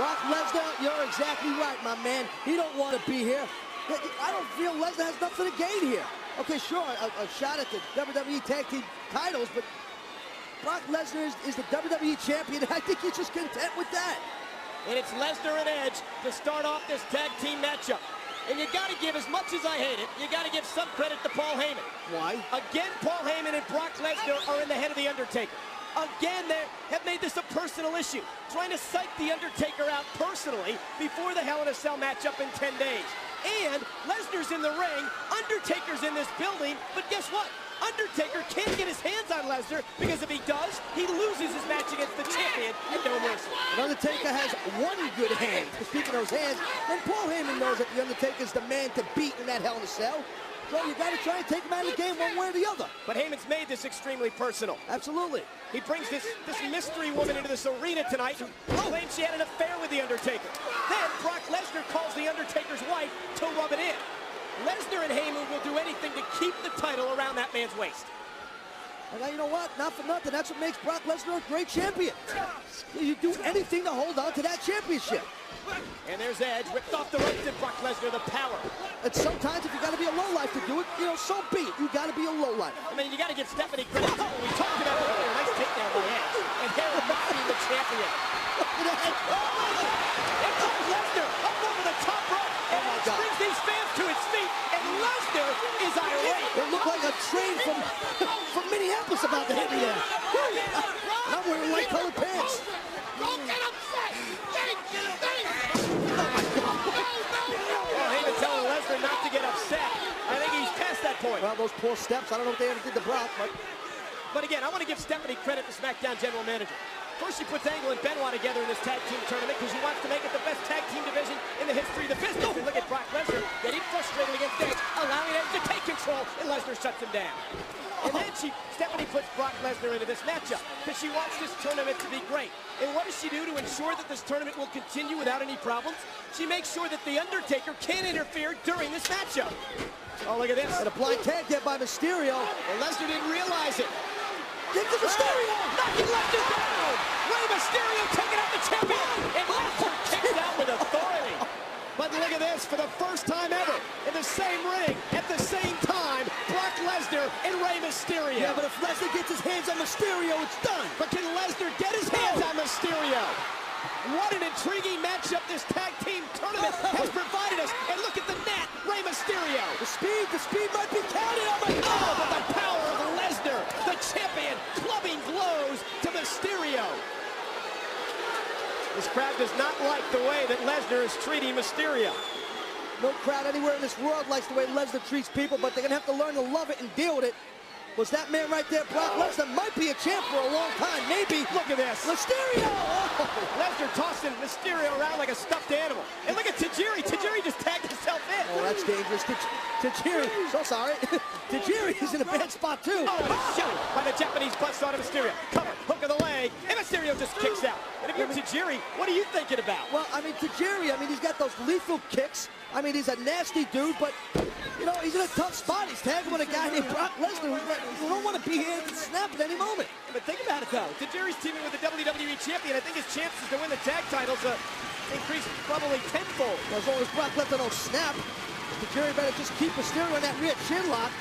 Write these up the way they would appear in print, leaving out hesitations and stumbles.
Brock Lesnar, you're exactly right, my man. He don't want to be here. I don't feel Lesnar has nothing to gain here. Okay, sure, a shot at the WWE Tag Team titles, but Brock Lesnar is the WWE Champion. I think he's just content with that. And it's Lesnar and Edge to start off this tag team matchup. And you got to give, as much as I hate it, you got to give some credit to Paul Heyman. Why? Again, Paul Heyman and Brock Lesnar are in the head of The Undertaker. Again, they have made this a personal issue, trying to psych The Undertaker out personally before the Hell in a Cell matchup in 10 days. And Lesnar's in the ring, Undertaker's in this building, but guess what? Undertaker can't get his hands on Lesnar, because if he does, he loses his match against the champion at No Mercy. The Undertaker has one good hand. Speaking of those hands, and Paul Heyman knows that The Undertaker's the man to beat in that Hell in a Cell. So you got to try and take him out of the game one way or the other. But Heyman's made this extremely personal. Absolutely. He brings this mystery woman into this arena tonight who claims she had an affair with The Undertaker. Then Brock Lesnar calls The Undertaker's wife to rub it in. Lesnar and Heyman will do anything to keep the title around that man's waist. And now, you know what? Not for nothing. That's what makes Brock Lesnar a great champion. You do anything to hold on to that championship. And there's Edge, ripped off the ropes, and Brock Lesnar, the power. And sometimes, if you got to be a lowlife to do it, you know, so be it. You got to be a lowlife. I mean, you got to give Stephanie credit. We talked about it earlier. Nice takedown by Edge. And here being the champion. Look at that. And Brock Lesnar up over the top rope. And Edge brings these fans to his feet. And Lesnar is irate. It looked like a train from Minneapolis about to hit me there. I'm wearing light-colored pants. Don't get upset! Heyman telling Lesnar not to get upset. I think he's past that point. Well, those poor steps, I don't know if they ever did to Brock, But again, I want to give Stephanie credit, the SmackDown general manager. First, she puts Angle and Benoit together in this tag team tournament because she wants to make it the best tag team division in the history of the business. And look at Brock Lesnar getting frustrated against Edge, allowing Edge to take control, and Lesnar shuts him down. And then Stephanie puts Brock Lesnar into this matchup because she wants this tournament to be great. And what does she do to ensure that this tournament will continue without any problems? She makes sure that The Undertaker can't interfere during this matchup. Oh, look at this. And a blind tag there by Mysterio. And Lesnar didn't realize it. Get to Mysterio! Knocking Lesnar down! Rey Mysterio taking out the champion! And Lesnar kicks out with authority. But look at this, for the first time ever, in the same ring, at the same time, Brock Lesnar and Rey Mysterio. Yeah, but if Lesnar gets his hands on Mysterio, it's done. But can Lesnar get his hands on Mysterio? What an intriguing matchup this tag team tournament has provided us. And look at the net, Rey Mysterio. The speed might be counted. Oh my God! Oh, but the power of Lesnar, the champion, clubbing blows to Mysterio. This crowd does not like the way that Lesnar is treating Mysterio. No crowd anywhere in this world likes the way Lesnar treats people, but they're going to have to learn to love it and deal with it. Was that man right there, Brock Lesnar, might be a champ for a long time, maybe. Look at this. Mysterio! Oh. Lesnar tossing Mysterio around like a stuffed animal. And look at Tajiri. Tajiri just tagged himself in. Oh, that's dangerous. Tajiri, so sorry. Tajiri is in a bad spot, too. Oh, and a shot by the Japanese buzzsaw to Mysterio. Cover, hook of the leg, and Mysterio just kicks out. And if you're Tajiri, what are you thinking about? Well, I mean, Tajiri, he's got those lethal kicks. I mean, he's a nasty dude, but, you know, he's in a tough spot. He's tagging with a guy named Brock Lesnar who don't want to be here to snap at any moment. But think about it, though. Tajiri's teaming with the WWE Champion. I think his chances to win the tag titles increase probably tenfold. Well, as long as Brock Lesnar don't snap, Tajiri better just keep Mysterio in that rear chin lock.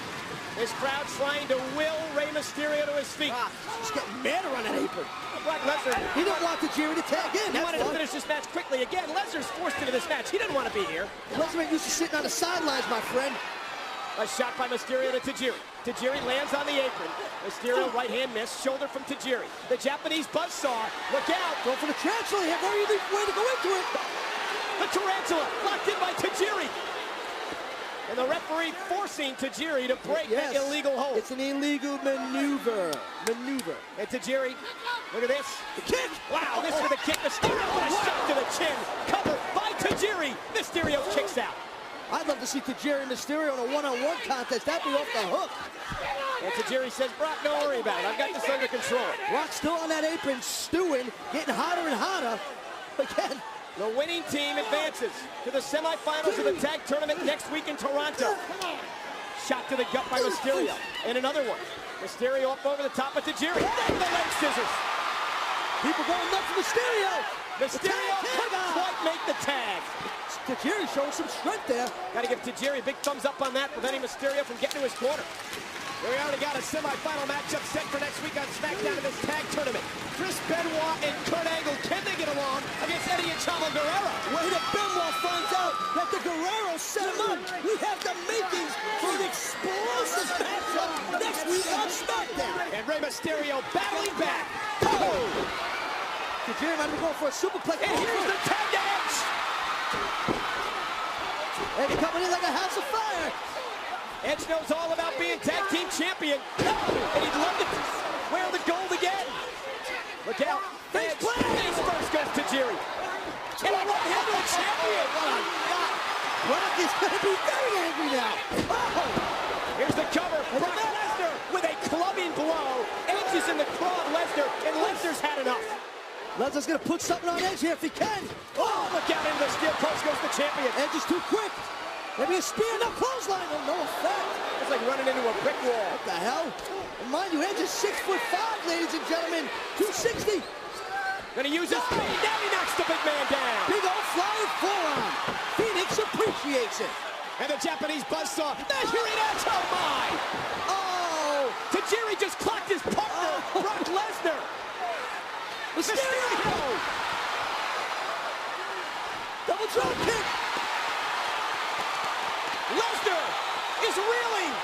This crowd trying to will Rey Mysterio to his feet. He's getting madder on that apron. Brock Lesnar. He didn't want Tajiri to tag in. He wanted to finish this match quickly. Again, Lesnar's forced into this match. He didn't want to be here. Lesnar ain't used to sitting on the sidelines, my friend. A shot by Mysterio to Tajiri. Tajiri lands on the apron. Mysterio right hand miss, shoulder from Tajiri. The Japanese buzzsaw. Look out. Go for the tarantula here. Very easy way to go into it. The tarantula locked in by Tajiri. And the referee forcing Tajiri to break that illegal hold. It's an illegal maneuver. And Tajiri, look at this. The kick. Wow, this with a kick. Mysterio with a shot to the chin. Covered by Tajiri. Mysterio kicks out. I'd love to see Tajiri and Mysterio in a one-on-one contest. That'd be off the hook. And Tajiri says, Brock, don't worry about it. I've got this under control. Brock's still on that apron, stewing, getting hotter and hotter. Again. The winning team advances to the semifinals of the tag tournament next week in Toronto. Shot to the gut by Mysterio. And another one. Mysterio up over the top of Tajiri. The leg scissors. People going nuts for Mysterio. Mysterio couldn't quite make the tag. Tajiri showing some strength there. Got to give Tajiri a big thumbs up on that, preventing Mysterio from getting to his corner. We already got a semifinal matchup set for next week on SmackDown in this tag tournament. Chris Benoit and Kurt Angle, can they get along against Eddie and Chavo Guerrero? Wait till Benoit finds out that the Guerreros set him up. We have the makings for an explosive matchup next week on SmackDown. And Rey Mysterio battling back. Oh! Tajiri might be going for a superplex. And here's the tag to Edge. Edge coming in like a house of fire. Edge knows all about being tag team champion. And he'd love to wear the gold again. Look out. Edge. Face first goes to Tajiri. And a one-handed champion. Brock is going to be very angry now. Oh! Here's the cover. Brock Lesnar with a clubbing blow. Edge is in the claw of Lesnar, and Lesnar's had enough. Lesnar's going to put something on Edge here if he can. Oh, look out into the steel post goes the champion. Edge is too quick. Maybe a spear, no clothesline. Oh, no effect. It's like running into a brick wall. What the hell? And mind you, Edge is 6'5", ladies and gentlemen. 260. Gonna use his speed. Now he knocks the big man down. Big old flying forearm. Phoenix appreciates it. And the Japanese buzzsaw. Measuring Edge. Oh, my. Oh. Tajiri just clocked his partner, Brock Lesnar. Mysterio. Double drop kick. Lesnar is reeling.